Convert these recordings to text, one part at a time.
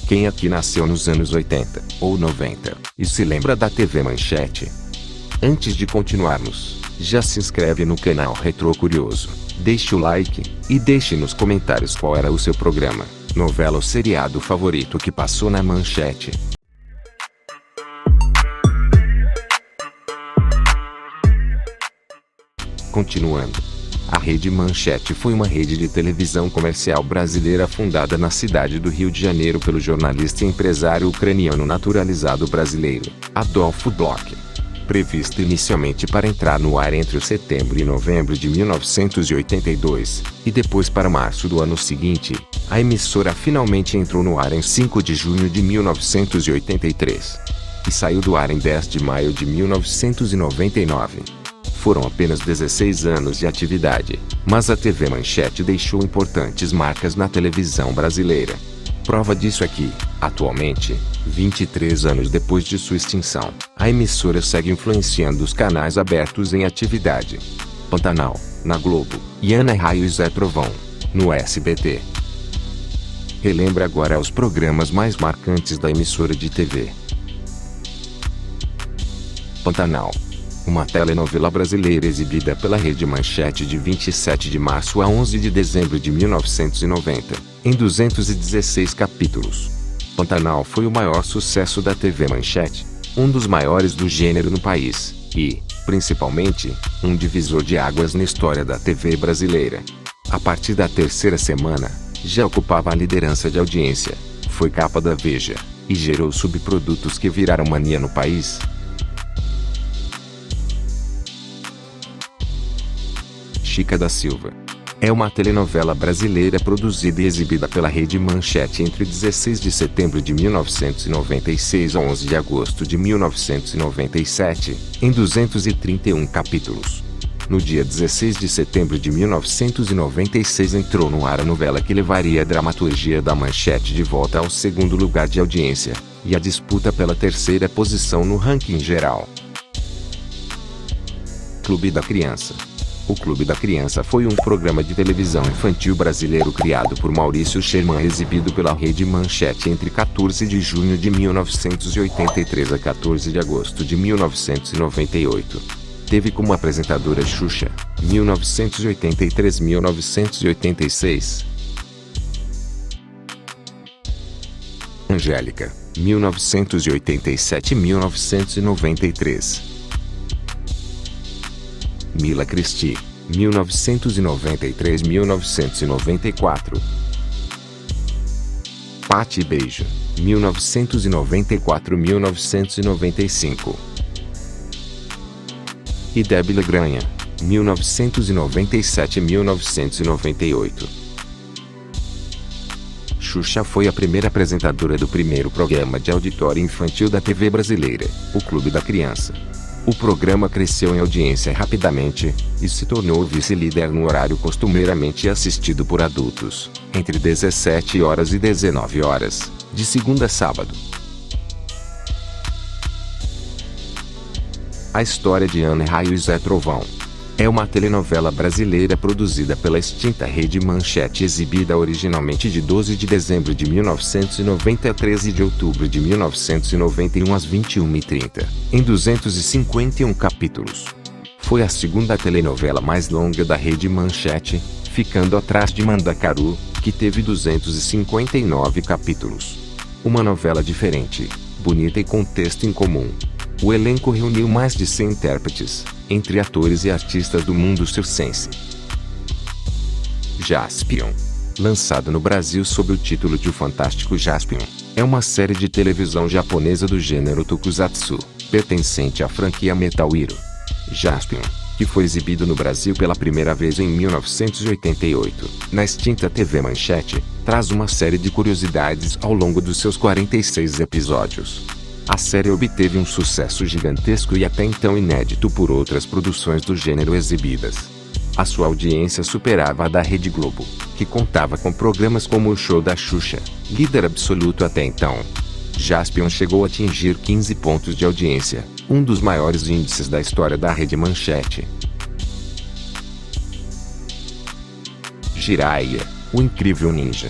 Quem aqui nasceu nos anos 80 ou 90 e se lembra da TV Manchete? Antes de continuarmos, já se inscreve no canal Retro Curioso, deixe o like e deixe nos comentários qual era o seu programa, novela ou seriado favorito que passou na Manchete. Continuando. A Rede Manchete foi uma rede de televisão comercial brasileira fundada na cidade do Rio de Janeiro pelo jornalista e empresário ucraniano naturalizado brasileiro, Adolfo Bloch. Prevista inicialmente para entrar no ar entre setembro e novembro de 1982, e depois para março do ano seguinte, a emissora finalmente entrou no ar em 5 de junho de 1983. E saiu do ar em 10 de maio de 1999. Foram apenas 16 anos de atividade, mas a TV Manchete deixou importantes marcas na televisão brasileira. Prova disso é que, atualmente, 23 anos depois de sua extinção, a emissora segue influenciando os canais abertos em atividade. Pantanal, na Globo, e Ana Raio e Zé Trovão, no SBT. Relembra agora os programas mais marcantes da emissora de TV. Pantanal. Uma telenovela brasileira exibida pela Rede Manchete de 27 de março a 11 de dezembro de 1990, em 216 capítulos. Pantanal foi o maior sucesso da TV Manchete, um dos maiores do gênero no país, e, principalmente, um divisor de águas na história da TV brasileira. A partir da terceira semana, já ocupava a liderança de audiência, foi capa da Veja, e gerou subprodutos que viraram mania no país. Chica da Silva. É uma telenovela brasileira produzida e exibida pela Rede Manchete entre 16 de setembro de 1996 a 11 de agosto de 1997, em 231 capítulos. No dia 16 de setembro de 1996 entrou no ar a novela que levaria a dramaturgia da Manchete de volta ao segundo lugar de audiência, e a disputa pela terceira posição no ranking geral. Clube da Criança. O Clube da Criança foi um programa de televisão infantil brasileiro criado por Maurício Sherman e exibido pela Rede Manchete entre 14 de junho de 1983 a 14 de agosto de 1998. Teve como apresentadora Xuxa, 1983-1986. Angélica, 1987-1993. Mila Christie, 1993-1994. Patti Beijo, 1994-1995. E Debbie Legranha, 1997-1998. Xuxa foi a primeira apresentadora do primeiro programa de auditório infantil da TV brasileira, o Clube da Criança. O programa cresceu em audiência rapidamente, e se tornou vice-líder no horário costumeiramente assistido por adultos, entre 17 horas e 19 horas, de segunda a sábado. A História de Ana Raio e Zé Trovão. É uma telenovela brasileira produzida pela extinta Rede Manchete exibida originalmente de 12 de dezembro de 1990 a 13 de outubro de 1991 às 21h30, em 251 capítulos. Foi a segunda telenovela mais longa da Rede Manchete, ficando atrás de Mandacaru, que teve 259 capítulos. Uma novela diferente, bonita e com texto em comum. O elenco reuniu mais de 100 intérpretes, entre atores e artistas do mundo circense. Jaspion. Lançado no Brasil sob o título de O Fantástico Jaspion, é uma série de televisão japonesa do gênero tokusatsu, pertencente à franquia Metal Hero. Jaspion, que foi exibido no Brasil pela primeira vez em 1988, na extinta TV Manchete, traz uma série de curiosidades ao longo dos seus 46 episódios. A série obteve um sucesso gigantesco e até então inédito por outras produções do gênero exibidas. A sua audiência superava a da Rede Globo, que contava com programas como o Show da Xuxa, líder absoluto até então. Jaspion chegou a atingir 15 pontos de audiência, um dos maiores índices da história da Rede Manchete. Jiraiya, o Incrível Ninja.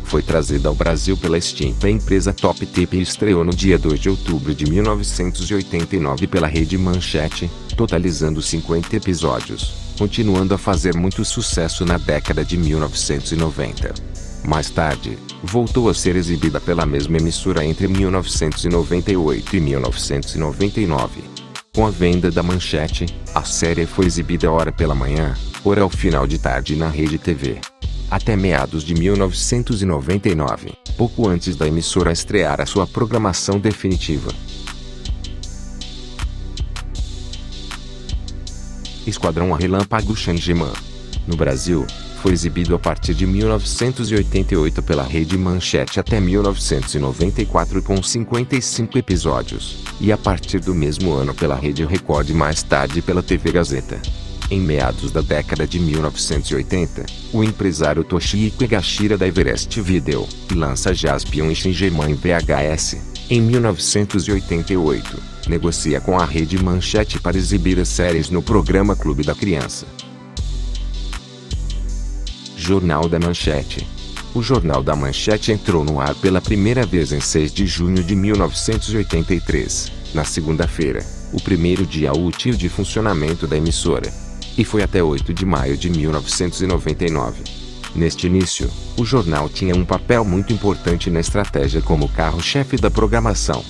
Foi trazida ao Brasil pela extinta empresa Top Tape e estreou no dia 2 de outubro de 1989 pela Rede Manchete, totalizando 50 episódios, continuando a fazer muito sucesso na década de 1990. Mais tarde, voltou a ser exibida pela mesma emissora entre 1998 e 1999. Com a venda da Manchete, a série foi exibida ora pela manhã, ora ao final de tarde na Rede TV. Até meados de 1999, pouco antes da emissora estrear a sua programação definitiva. Esquadrão Relâmpago Changeman. No Brasil, foi exibido a partir de 1988 pela Rede Manchete até 1994 com 55 episódios, e a partir do mesmo ano pela Rede Record e mais tarde pela TV Gazeta. Em meados da década de 1980, o empresário Toshihiko Egashira da Everest Video lança Jaspion e Changeman em VHS. Em 1988, negocia com a Rede Manchete para exibir as séries no programa Clube da Criança. Jornal da Manchete. O Jornal da Manchete entrou no ar pela primeira vez em 6 de junho de 1983, na segunda-feira, o primeiro dia útil de funcionamento da emissora. E foi até 8 de maio de 1999. Neste início, o jornal tinha um papel muito importante na estratégia como carro-chefe da programação.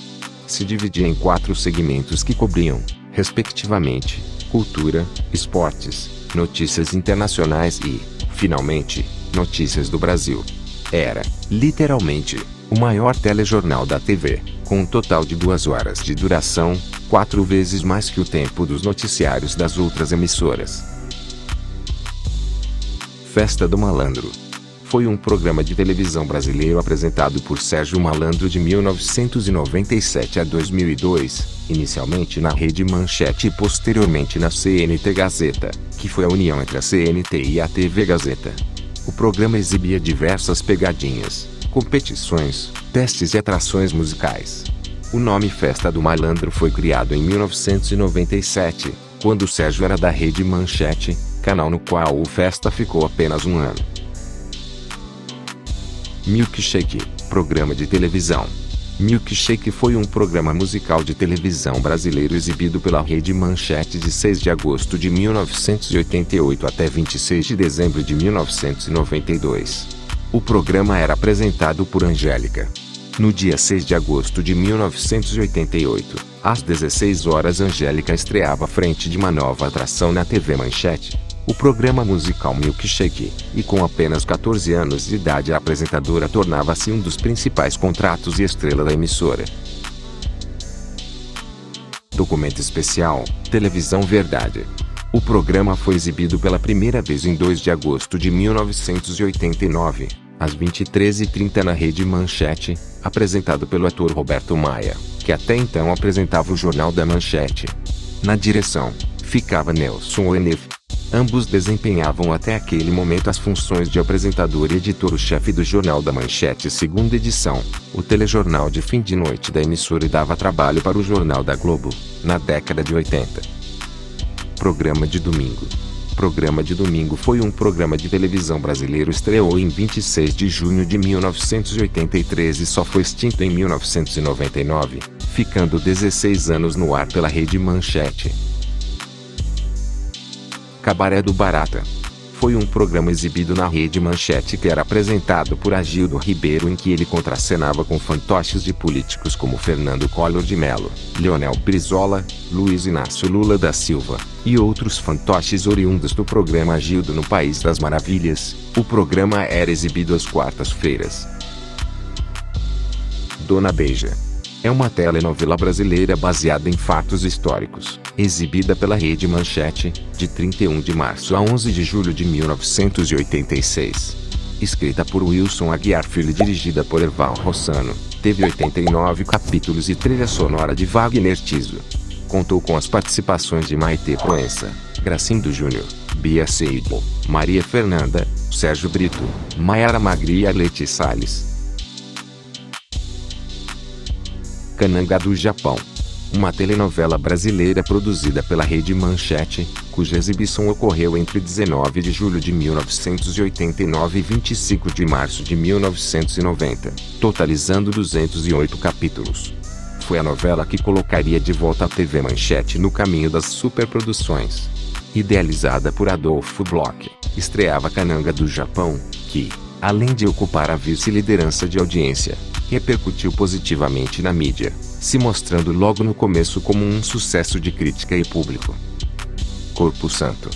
Se dividia em 4 segmentos que cobriam, respectivamente, cultura, esportes, notícias internacionais e, finalmente, notícias do Brasil. Era, literalmente, o maior telejornal da TV, com um total de 2 horas de duração, 4 vezes mais que o tempo dos noticiários das outras emissoras. Festa do Malandro. Foi um programa de televisão brasileiro apresentado por Sérgio Malandro de 1997 a 2002, inicialmente na Rede Manchete e posteriormente na CNT Gazeta, que foi a união entre a CNT e a TV Gazeta. O programa exibia diversas pegadinhas, competições, testes e atrações musicais. O nome Festa do Malandro foi criado em 1997, quando Sérgio era da Rede Manchete, canal no qual o Festa ficou apenas um ano. Milkshake, programa de televisão. Milkshake foi um programa musical de televisão brasileiro exibido pela Rede Manchete de 6 de agosto de 1988 até 26 de dezembro de 1992. O programa era apresentado por Angélica. No dia 6 de agosto de 1988, às 16 horas, Angélica estreava à frente de uma nova atração na TV Manchete, o programa musical Milkshake, e com apenas 14 anos de idade a apresentadora tornava-se um dos principais contratos e estrela da emissora. Documento especial, Televisão Verdade. O programa foi exibido pela primeira vez em 2 de agosto de 1989, às 23h30 na Rede Manchete, apresentado pelo ator Roberto Maia, que até então apresentava o Jornal da Manchete. Na direção, ficava Nelson Oenef. Ambos desempenhavam até aquele momento as funções de apresentador e editor-chefe do Jornal da Manchete segunda edição, o telejornal de fim de noite da emissora, e dava trabalho para o Jornal da Globo, na década de 80. Programa de domingo. Programa de domingo foi um programa de televisão brasileiro, estreou em 26 de junho de 1983 e só foi extinto em 1999, ficando 16 anos no ar pela Rede Manchete. Cabaré do Barata. Foi um programa exibido na Rede Manchete que era apresentado por Agildo Ribeiro, em que ele contracenava com fantoches de políticos como Fernando Collor de Mello, Leonel Brizola, Luiz Inácio Lula da Silva, e outros fantoches oriundos do programa Agildo no País das Maravilhas. O programa era exibido às quartas-feiras. Dona Beija. É uma telenovela brasileira baseada em fatos históricos, exibida pela Rede Manchete, de 31 de março a 11 de julho de 1986. Escrita por Wilson Aguiar Filho e dirigida por Erval Rossano, teve 89 capítulos e trilha sonora de Wagner Tiso. Contou com as participações de Maitê Proença, Gracindo Júnior, Bia Seidel, Maria Fernanda, Sérgio Brito, Maiara Magri e Arlete Salles. Kananga do Japão. Uma telenovela brasileira produzida pela Rede Manchete, cuja exibição ocorreu entre 19 de julho de 1989 e 25 de março de 1990, totalizando 208 capítulos. Foi a novela que colocaria de volta a TV Manchete no caminho das superproduções. Idealizada por Adolfo Bloch, estreava Kananga do Japão, que, além de ocupar a vice-liderança de audiência, repercutiu positivamente na mídia, se mostrando logo no começo como um sucesso de crítica e público. Corpo Santo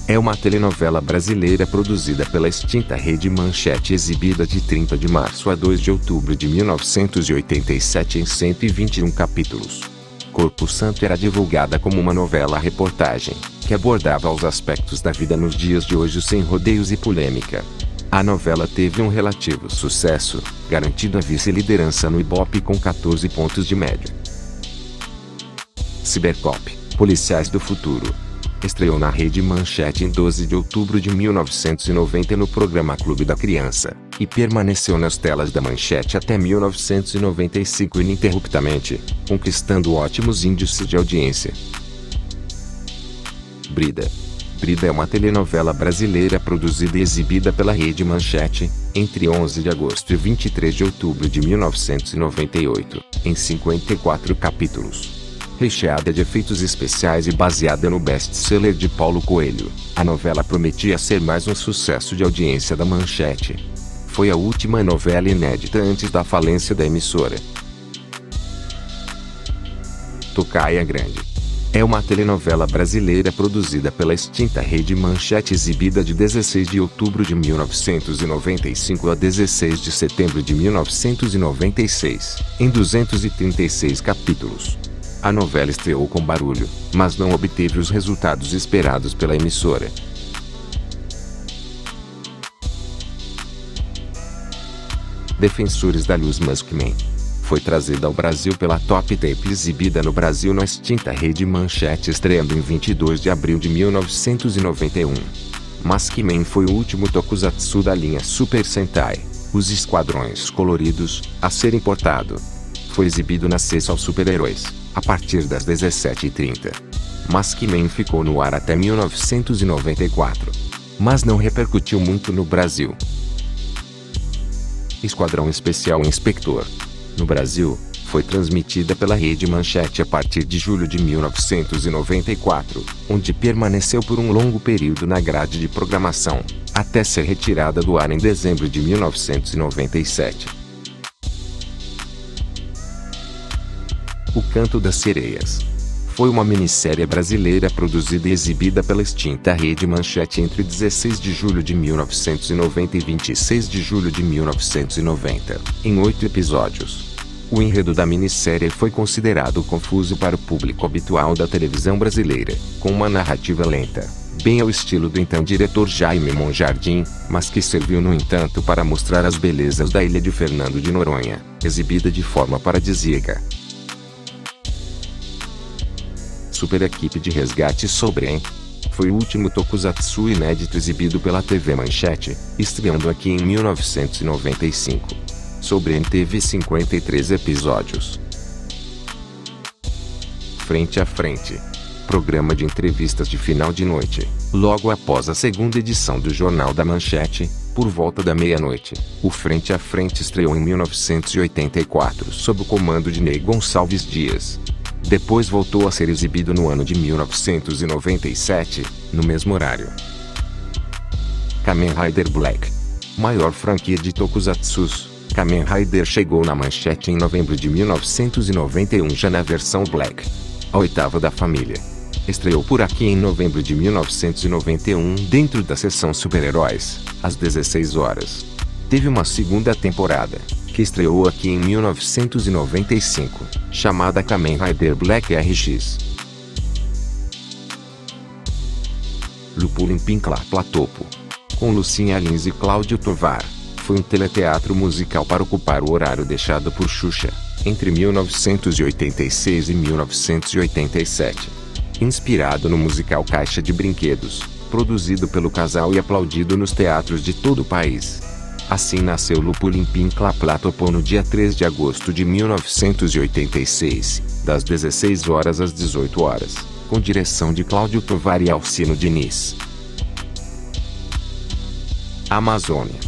é uma telenovela brasileira produzida pela extinta Rede Manchete, exibida de 30 de março a 2 de outubro de 1987 em 121 capítulos. Corpo Santo era divulgada como uma novela-reportagem, que abordava os aspectos da vida nos dias de hoje sem rodeios e polêmica. A novela teve um relativo sucesso, garantindo a vice-liderança no Ibope com 14 pontos de média. Cybercop, Policiais do Futuro, estreou na Rede Manchete em 12 de outubro de 1990 no programa Clube da Criança, e permaneceu nas telas da Manchete até 1995 ininterruptamente, conquistando ótimos índices de audiência. Brida é uma telenovela brasileira produzida e exibida pela Rede Manchete, entre 11 de agosto e 23 de outubro de 1998, em 54 capítulos. Recheada de efeitos especiais e baseada no best-seller de Paulo Coelho, a novela prometia ser mais um sucesso de audiência da Manchete. Foi a última novela inédita antes da falência da emissora. Tocaia Grande é uma telenovela brasileira produzida pela extinta Rede Manchete, exibida de 16 de outubro de 1995 a 16 de setembro de 1996, em 236 capítulos. A novela estreou com barulho, mas não obteve os resultados esperados pela emissora. Defensores da Luz. Maskman foi trazida ao Brasil pela Top Tape, exibida no Brasil na extinta Rede Manchete, estreando em 22 de abril de 1991. Maskman foi o último tokusatsu da linha Super Sentai, os Esquadrões Coloridos, a ser importado. Foi exibido na Sessão Super-Heróis, a partir das 17h30. Maskman ficou no ar até 1994, mas não repercutiu muito no Brasil. Esquadrão Especial Inspector, no Brasil, foi transmitida pela Rede Manchete a partir de julho de 1994, onde permaneceu por um longo período na grade de programação, até ser retirada do ar em dezembro de 1997. O Canto das Sereias foi uma minissérie brasileira produzida e exibida pela extinta Rede Manchete entre 16 de julho de 1990 e 26 de julho de 1990, em 8 episódios. O enredo da minissérie foi considerado confuso para o público habitual da televisão brasileira, com uma narrativa lenta, bem ao estilo do então diretor Jaime Monjardim, mas que serviu no entanto para mostrar as belezas da ilha de Fernando de Noronha, exibida de forma paradisíaca. Super Equipe de Resgate Sobren foi o último tokusatsu inédito exibido pela TV Manchete, estreando aqui em 1995. Sobren teve 53 episódios. Frente a Frente, programa de entrevistas de final de noite, logo após a segunda edição do Jornal da Manchete, por volta da meia-noite. O Frente a Frente estreou em 1984 sob o comando de Ney Gonçalves Dias. Depois voltou a ser exibido no ano de 1997, no mesmo horário. Kamen Rider Black, maior franquia de tokusatsus, Kamen Rider chegou na Manchete em novembro de 1991 já na versão Black, a oitava da família. Estreou por aqui em novembro de 1991 dentro da seção Super-Heróis, às 16 horas. Teve uma segunda temporada, que estreou aqui em 1995, chamada Kamen Rider Black RX. Lupulin Platopo, com Lucinha Lins e Cláudio Tovar, foi um teleteatro musical para ocupar o horário deixado por Xuxa, entre 1986 e 1987. Inspirado no musical Caixa de Brinquedos, produzido pelo casal e aplaudido nos teatros de todo o país. Assim nasceu Lupulin Platopo no dia 3 de agosto de 1986, das 16 horas às 18 horas. com direção de Cláudio Tovar e Alcino Diniz. Amazônia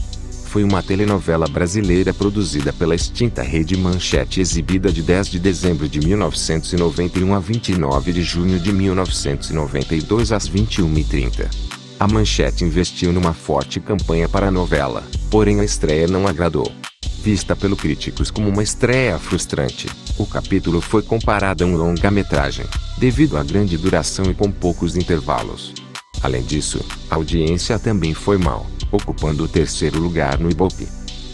foi uma telenovela brasileira produzida pela extinta Rede Manchete, exibida de 10 de dezembro de 1991 a 29 de junho de 1992 às 21h30. A Manchete investiu numa forte campanha para a novela, porém a estreia não agradou. Vista pelos críticos como uma estreia frustrante, o capítulo foi comparado a um longa-metragem, devido à grande duração e com poucos intervalos. Além disso, a audiência também foi mal, ocupando o terceiro lugar no Ibope.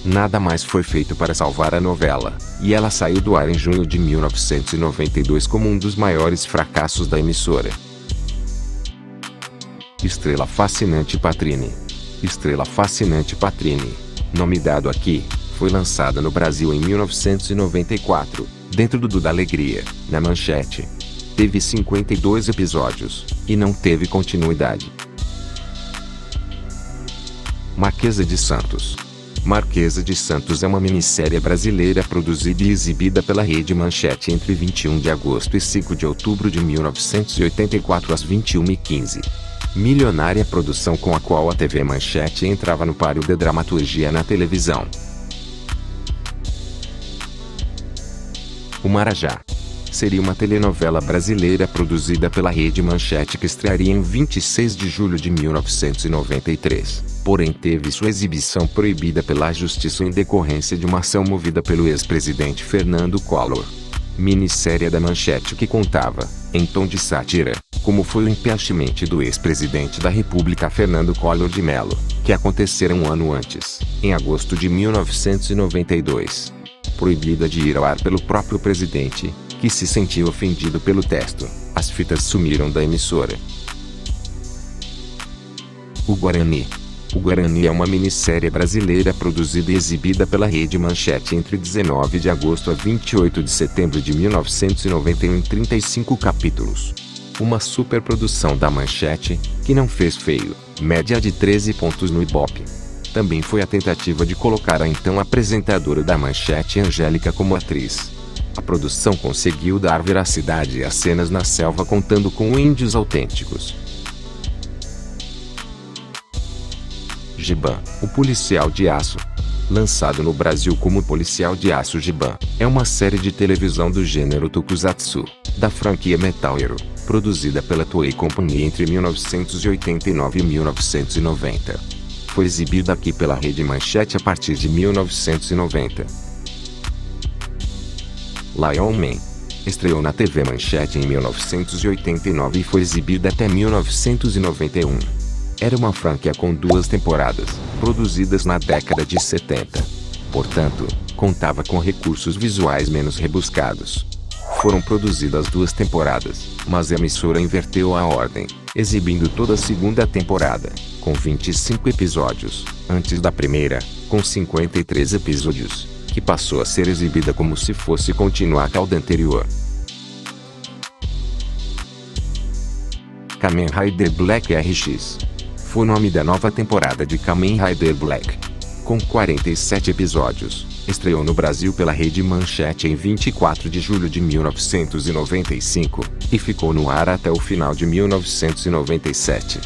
Nada mais foi feito para salvar a novela, e ela saiu do ar em junho de 1992 como um dos maiores fracassos da emissora. Estrela Fascinante Patrini. Estrela Fascinante Patrini, nome dado aqui, foi lançada no Brasil em 1994, dentro do da Alegria, na Manchete. Teve 52 episódios, e não teve continuidade. Marquesa de Santos. Marquesa de Santos é uma minissérie brasileira produzida e exibida pela Rede Manchete entre 21 de agosto e 5 de outubro de 1984 às 21h15. Milionária produção com a qual a TV Manchete entrava no páreo da dramaturgia na televisão. O Marajá seria uma telenovela brasileira produzida pela Rede Manchete que estrearia em 26 de julho de 1993, porém teve sua exibição proibida pela Justiça em decorrência de uma ação movida pelo ex-presidente Fernando Collor. Minissérie da Manchete que contava, em tom de sátira, como foi o impeachment do ex-presidente da República Fernando Collor de Mello, que acontecera um ano antes, em agosto de 1992. Proibida de ir ao ar pelo próprio presidente, que se sentiu ofendido pelo texto, as fitas sumiram da emissora. O Guarani. O Guarani é uma minissérie brasileira produzida e exibida pela Rede Manchete entre 19 de agosto a 28 de setembro de 1991 em 35 capítulos. Uma superprodução da Manchete, que não fez feio, média de 13 pontos no Ibope. Também foi a tentativa de colocar a então apresentadora da Manchete, Angélica, como atriz. A produção conseguiu dar veracidade às cenas na selva contando com índios autênticos. Giban, o Policial de Aço. Lançado no Brasil como Policial de Aço Giban, é uma série de televisão do gênero Tokusatsu, da franquia Metal Hero, produzida pela Toei Company entre 1989 e 1990. Foi exibida aqui pela Rede Manchete a partir de 1990. Lion Man. Estreou na TV Manchete em 1989 e foi exibida até 1991. Era uma franquia com 2 temporadas, produzidas na década de 70. Portanto, contava com recursos visuais menos rebuscados. Foram produzidas 2 temporadas, mas a emissora inverteu a ordem, exibindo toda a segunda temporada, com 25 episódios, antes da primeira, com 53 episódios, que passou a ser exibida como se fosse continuar a da anterior. Kamen Rider Black RX. Foi o nome da nova temporada de Kamen Rider Black. Com 47 episódios, estreou no Brasil pela Rede Manchete em 24 de julho de 1995, e ficou no ar até o final de 1997.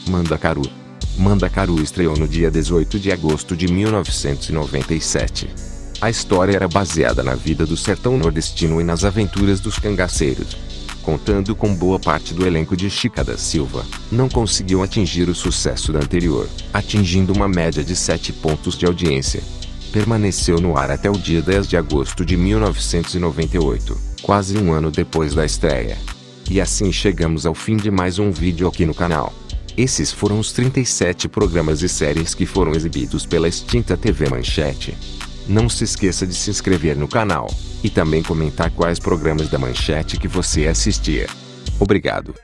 Mandacaru. Mandacaru estreou no dia 18 de agosto de 1997. A história era baseada na vida do sertão nordestino e nas aventuras dos cangaceiros. Contando com boa parte do elenco de Chica da Silva, não conseguiu atingir o sucesso da anterior, atingindo uma média de 7 pontos de audiência. Permaneceu no ar até o dia 10 de agosto de 1998, quase um ano depois da estreia. E assim chegamos ao fim de mais um vídeo aqui no canal. Esses foram os 37 programas e séries que foram exibidos pela extinta TV Manchete. Não se esqueça de se inscrever no canal, e também comentar quais programas da Manchete que você assistia. Obrigado.